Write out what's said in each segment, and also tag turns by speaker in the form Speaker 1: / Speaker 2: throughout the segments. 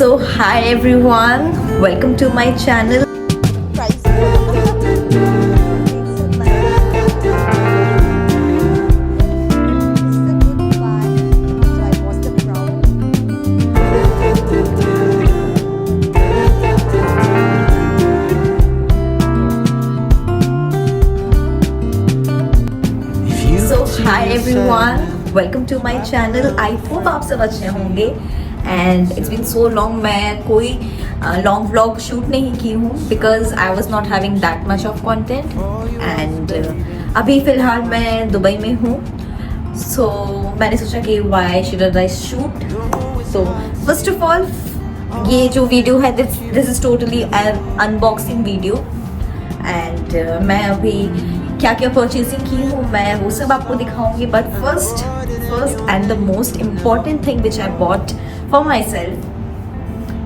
Speaker 1: So hi everyone, welcome to my channel. So hi everyone, welcome to my channel. I hope आप सब अच्छे होंगे and it's been so long. मैं कोई long vlog shoot नहीं की हूँ because I was not having that much of content and अभी फ़िलहाल मैं दुबई में हूँ, so मैंने सोचा कि why shouldn't I shoot. So first of all, ये जो वीडियो है this is totally an unboxing video and मैं अभी क्या क्या परचेजिंग की हूँ मैं वो सब आपको दिखाऊंगी. But first and the most important thing which I bought for my self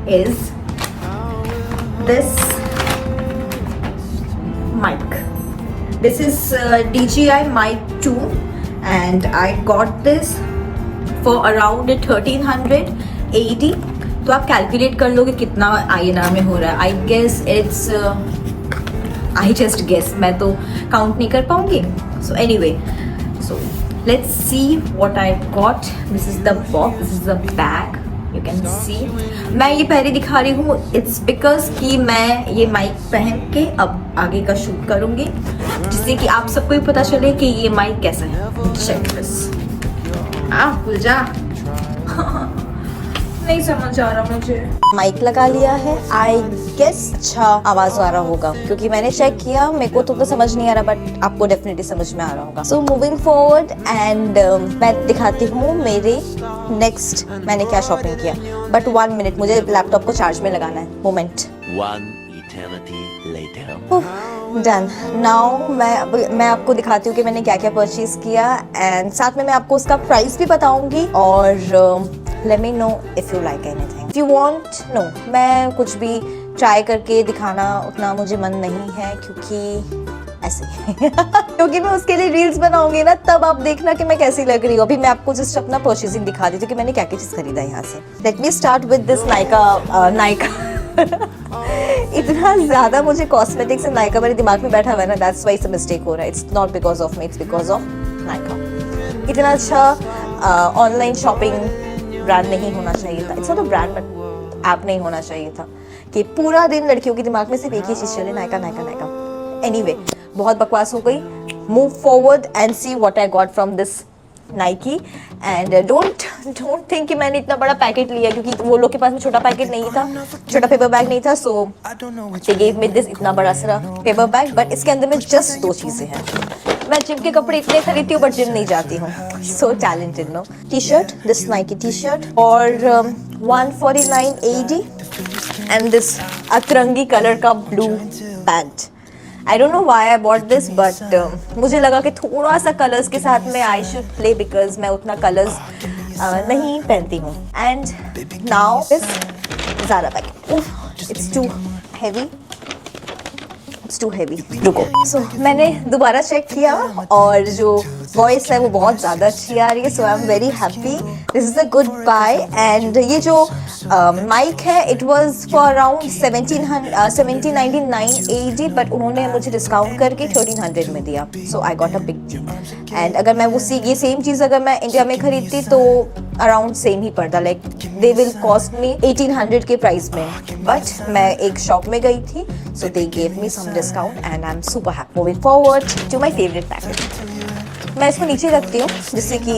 Speaker 1: is this mic. This is DJI Mic 2 and I got this for around 1300 AED. तो आप कैलकुलेट कर लोगे कितना INR में हो रहा है. I guess it's I just guess, मैं तो काउंट नहीं कर पाऊंगी. So anyway, so let's see what I got. This is the box, this is the bag. You can see. मैं ये पहले दिखा रही हूँ. It's because कि मैं ये माइक पहन के अब आगे का शूट करूँगी जिससे कि आप सबको भी पता चले कि ये माइक कैसा है. Check this. भूल जा. नहीं समझ आ रहा मुझे. माइक लगा लिया है. आई गेस अच्छा आवाज आ रहा होगा क्योंकि मैंने चेक किया. मेरे को तो समझ नहीं आ रहा बट आपको डेफिनेटली समझ में आ रहा होगा. सो मूविंग फॉरवर्ड एंड मैं दिखाती हूँ मेरे नेक्स्ट मैंने क्या शॉपिंग किया. बट 1 मिनट, मुझे लैपटॉप को चार्ज में लगाना है. मोमेंट. डन. नाउ मैं आपको दिखाती हूँ कि मैंने क्या क्या परचेज किया एंड साथ में मैं आपको उसका प्राइस भी बताऊंगी और let me know if you like anything. If you want, no, मैं कुछ भी ट्राई करके दिखाना उतना मुझे मन नहीं है क्योंकि ऐसे क्योंकि मैं उसके लिए रील्स बनाऊंगी ना, तब आप देखना कि मैं कैसी लग रही हूँ. अभी मैं आपको जस्ट अपना परचेजिंग दिखा देती हूँ कि मैंने क्या क्या चीज़ खरीदा है यहाँ से. Let me start with this Nykaa. इतना ज़्यादा मुझे कॉस्मेटिक्स से नायका मेरे दिमाग में बैठा हुआ है ना, that's why it's a mistake हो रहा है. It's not because of me, it's because of Nykaa. इतना अच्छा ऑनलाइन शॉपिंग ब्रांड नहीं होना चाहिए था. It's not a brand but app नहीं होना चाहिए था कि पूरा दिन लड़कियों के दिमाग में सिर्फ एक ही चीज चले, नायका नायका नायका. एनीवे, बहुत बकवास हो गई. Move forward and see what I got from this Nike and don't think कि मैंने इतना बड़ा पैकेट लिया क्योंकि वो लोग के पास में छोटा पैकेट नहीं था, छोटा पेपर बैग नहीं था. सो दे गेव मी दिस इतना बड़ा सा पेपर बैग. बट इसके अंदर में जस्ट 2 चीजें हैं. मैं जिम के कपड़े इतने खरीदती हूँ बट जिम नहीं जाती हूँ. So talented no. T shirt, this Nike T shirt और 149 AED एंड दिस अतरंगी कलर का blue pant. I don't know why I bought this but मुझे लगा कि थोड़ा सा कलर्स के साथ में आई शुड प्ले बिकॉज मैं उतना कलर्स नहीं पहनती हूँ. एंड नाउ दिस ज़्यादा packet. It's too heavy. It's too heavy. रुको. So मैंने दोबारा चेक किया और जो वॉइस है वो बहुत ज़्यादा अच्छी आ रही है. So I'm very happy. This is a good buy. And ये जो माइक है it was for around 1799 AED but उन्होंने मुझे डिस्काउंट करके 1300 में दिया. So I got a big deal. And अगर मैं ये सेम चीज़ अगर मैं इंडिया में खरीदती तो अराउंड सेम ही पड़ता. Like they will cost me 1800 के प्राइस में. बट मैं एक शॉप में गई थी so they gave me some discount and I'm super happy. Moving forward to my favorite package. मैं इसको नीचे रखती हूँ जिससे कि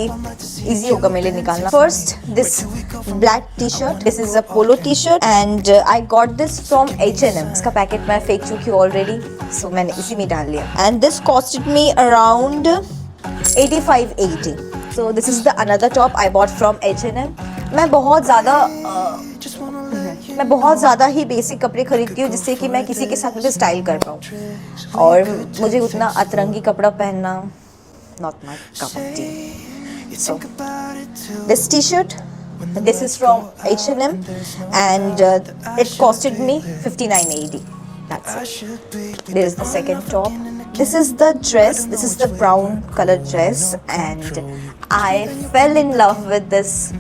Speaker 1: इजी होगा मेरे लिए निकालना. First this black T shirt. This is a polo T shirt and I got this from H&M. इसका पैकेट मैं फेंक चुकी हूँ ऑलरेडी सो मैंने इसी में डाल लिया. And this costed me around 85 AED. So this is the another top I bought from H&M. मैं बहुत ज़्यादा ही बेसिक कपड़े खरीदती हूँ जिससे कि मैं किसी के साथ मुझे स्टाइल कर पाऊँ और मुझे उतना अतरंगी कपड़ा पहनना not my cup of tea. So this t-shirt, this is from H&M and it costed me 59 AED. That's it. There is the second top. This is the dress. This is the brown color dress and I fell in love with this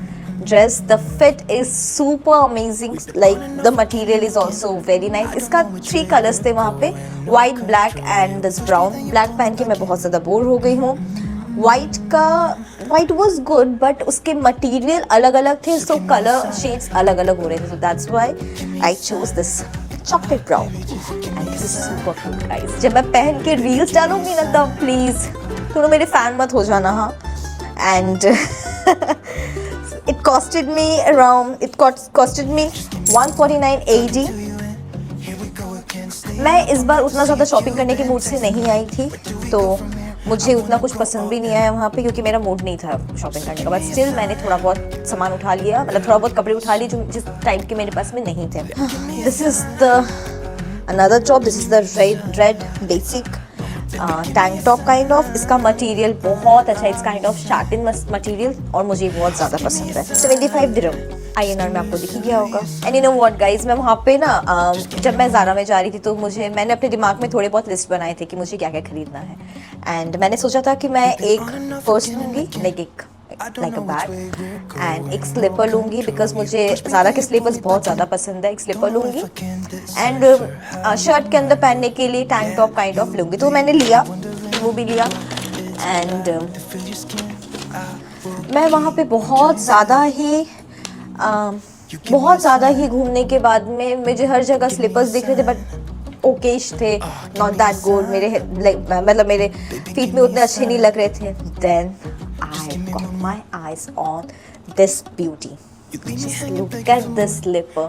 Speaker 1: dress. The fit is super amazing. Like the material is also very nice. इसका 3 colours थे वहाँ पे, white, black and this brown. Black पहन के मैं बहुत ज़्यादा bore हो गई हूँ. White was good, but उसके material अलग अलग थे, so color shades अलग अलग हो रहे थे. So that's why I chose this chocolate brown. And this is super cute, guys. जब मैं पहन के reels डालूंगी ना तब please तुम मेरे fan मत हो जाना, हाँ. And it costed me 149 AD. मैं इस बार उतना ज़्यादा शॉपिंग करने के मूड से नहीं आई थी, तो मुझे उतना कुछ पसंद भी नहीं आया वहाँ पे, क्योंकि मेरा मूड नहीं था शॉपिंग करने का. बट स्टिल मैंने थोड़ा बहुत सामान उठा लिया, मतलब थोड़ा बहुत कपड़े उठा लिए जो जिस टाइप के मेरे पास में नहीं थे. This is the another top. This is the red basic tank top kind of. इसका मटेरियल बहुत अच्छा है. इट्स काइंड ऑफ शाटिन मटेरियल और मुझे बहुत ज़्यादा पसंद है. 75 दिरहम INR में आपको दिख ही गया होगा. And you know what guys, मैं वहाँ पे ना जब मैं ज़ारा में जा रही थी तो मैंने अपने दिमाग में थोड़े बहुत लिस्ट बनाए थे कि मुझे क्या क्या खरीदना है. एंड मैंने सोचा था कि मैं एक पर्स लूँगी, लाइक अ बैग, एंड एक स्लीपर लूँगी बिकॉज मुझे ज़ारा के स्लीपर्स बहुत ज़्यादा पसंद है. एक स्लीपर लूँगी एंड शर्ट के अंदर पहनने के लिए टैंक टॉप काइंड ऑफ लूँगी. तो मैंने लिया, वो भी लिया. एंड मैं वहाँ पे बहुत ज़्यादा ही घूमने के बाद में मुझे हर जगह स्लीपर्स दिख रहे थे, बट ओकेश थे, नॉट दैट गुड. मतलब मेरे फीट में उतने अच्छे नहीं लग रहे थे. Then I got my eyes on this beauty. Just look at this slipper.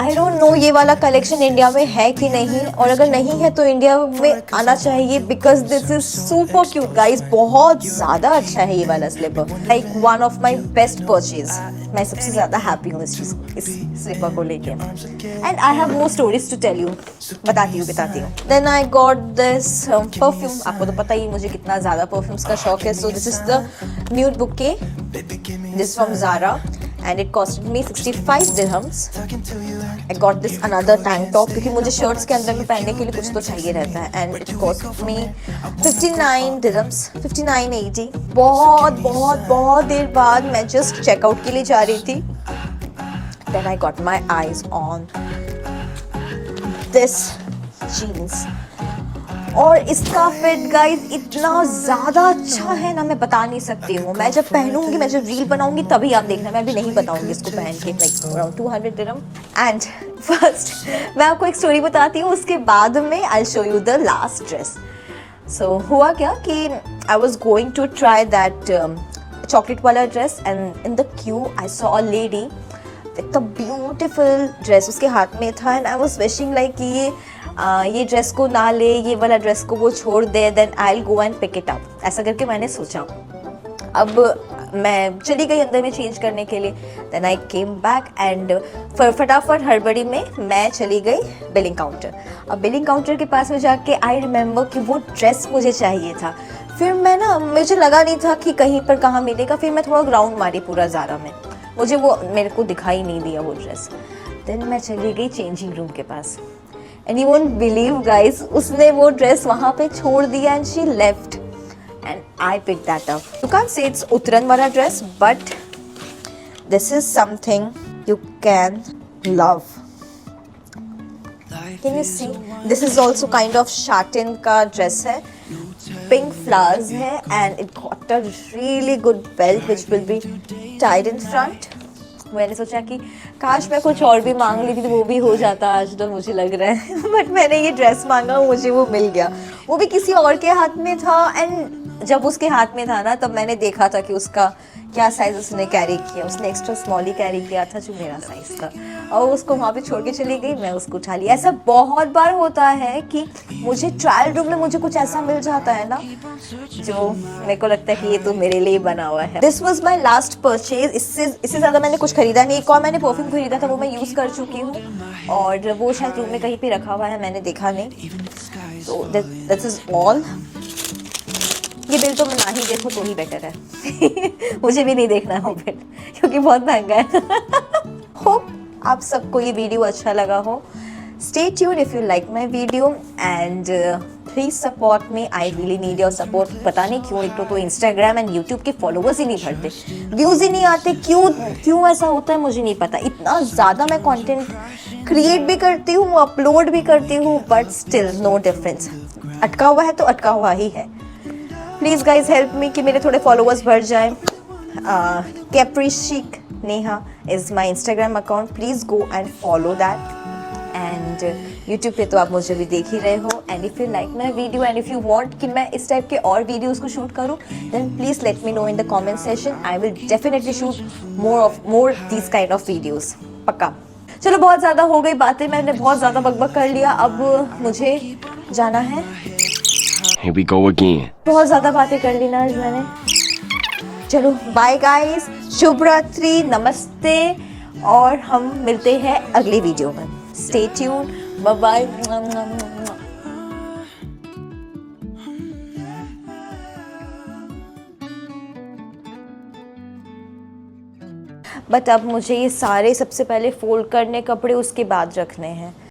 Speaker 1: I don't know ये वाला कलेक्शन इंडिया में है कि नहीं, और अगर नहीं है तो इंडिया में आना चाहिए because this is super cute guys. बहुत ज़्यादा अच्छा है ये वाला sleeper. Like one of my best purchase. मैं सबसे ज़्यादा हैप्पी हूँ इस स्लीपर को लेके. And I have more stories to tell you. बताती हूँ. Then I got this perfume. आपको तो पता ही मुझे कितना ज़्यादा परफ्यूम्स का शौक है. So this is the Nude Bouquet. This is from Zara and it costed me 65 dirhams. I got this another tank top क्योंकि मुझे शर्ट्स के अंदर में पहनने के लिए कुछ तो चाहिए रहता है. And it cost me 59 dirhams, 59 AD. बहुत देर बाद मैं just चेकआउट के लिए जा रही थी. Then I got my eyes on this jeans. और इसका फिट गाइज इतना ज़्यादा अच्छा है ना, मैं बता नहीं सकती हूँ. मैं जब पहनूंगी, मैं जब रील बनाऊंगी तभी आप देखना. मैं अभी नहीं बताऊंगी इसको पहन के. Like around 200 dirham. And first मैं आपको एक स्टोरी बताती हूँ, उसके बाद में I show you the last dress. So हुआ क्या कि I was going to try that chocolate वाला dress and in the queue I saw a lady with a beautiful dress. उसके हाथ में था and I was wishing like ये dress को ना ले, ये वाला ड्रेस को वो छोड़ दे, then I will go and pick it up. ऐसा करके मैंने सोचा. अब मैं चली गई अंदर में चेंज करने के लिए. Then I came back and फटाफट हड़बड़ी में मैं चली गई बिलिंग काउंटर. अब बिलिंग काउंटर के पास में जाके आई रिमेंबर कि वो ड्रेस मुझे चाहिए था. फिर मैं ना, मुझे लगा नहीं था कि कहीं पर कहाँ मिलेगा. फिर मैं थोड़ा ग्राउंड मारी पूरा ज़ारा में, मुझे वो मेरे को दिखाई नहीं दिया वो ड्रेस. देन मैं चली गई चेंजिंग रूम के पास. And you won't believe guys, उसने वो ड्रेस वहाँ पे छोड़ दिया and she left and I picked that up. You can't say it's उतरन वाला dress, but this is something you can love. Can you see? This is also kind of satin का dress है. Pink flowers है and it got a really good belt which will be tied in front. मैंने सोचा कि काश मैं कुछ और भी मांग ली थी तो वो भी हो जाता आज, तो मुझे लग रहा है. बट मैंने ये ड्रेस मांगा, मुझे वो मिल गया. वो भी किसी और के हाथ में था. एंड जब उसके हाथ में था ना, तब मैंने देखा था कि उसका क्या साइज़ उसने कैरी किया. उसने एक्स्ट्रा स्मॉल ही कैरी किया था जो मेरा साइज़ था, और उसको वहाँ पे छोड़ के चली गई. मैं उसको उठा लिया. ऐसा बहुत बार होता है कि मुझे ट्रायल रूम में मुझे कुछ ऐसा मिल जाता है ना जो मेरे को लगता है कि ये तो मेरे लिए बना हुआ है. This was my last purchase. इससे ज़्यादा मैंने कुछ खरीदा नहीं. एक और मैंने परफ्यूम खरीदा था, वो मैं यूज़ कर चुकी हूँ और वो शायद रूम में कहीं पे रखा हुआ है, मैंने देखा नहीं. So this is all. ये बिल तो मैं ना ही देखो तो ही बेटर है. मुझे भी नहीं देखना है बिल क्योंकि बहुत महंगा है. होप आप सबको ये वीडियो अच्छा लगा हो. Stay tuned if you like my video and please support me, I really need your support. पता नहीं क्यों, एक तो इंस्टाग्राम एंड यूट्यूब के फॉलोवर्स ही नहीं बढ़ते, व्यूज ही नहीं आते, क्यों ऐसा होता है मुझे नहीं पता। इतना ज़्यादा मैं कंटेंट क्रिएट भी करती हूँ, अपलोड भी करती हूँ, बट स्टिल नो डिफरेंस। अटका हुआ है तो अटका हुआ ही है। प्लीज़ गाइज हेल्प मी कि मेरे थोड़े फॉलोवर्स बढ़ जाएं। Capricious Neha is my Instagram account, please go and follow that. And YouTube पे तो आप मुझे भी देख ही रहे हो। And if you like my video and if you want कि मैं इस टाइप के और वीडियोज़ को शूट करूँ, then please let me know in the comment session. I will definitely shoot more this kind of videos, पक्का। चलो बहुत ज़्यादा हो गई बातें, मैंने बहुत ज़्यादा बकबक कर लिया, अब मुझे जाना है।
Speaker 2: Here we go again.
Speaker 1: बहुत ज़्यादा बातें कर ली ना आज मैंने। चलो बाय गाइस, शुभ रात्रि, नमस्ते, और हम मिलते हैं अगले वीडियो में। Stay tuned, bye bye. But अब मुझे ये सारे सबसे पहले फोल्ड करने कपड़े उसके बाद रखने हैं।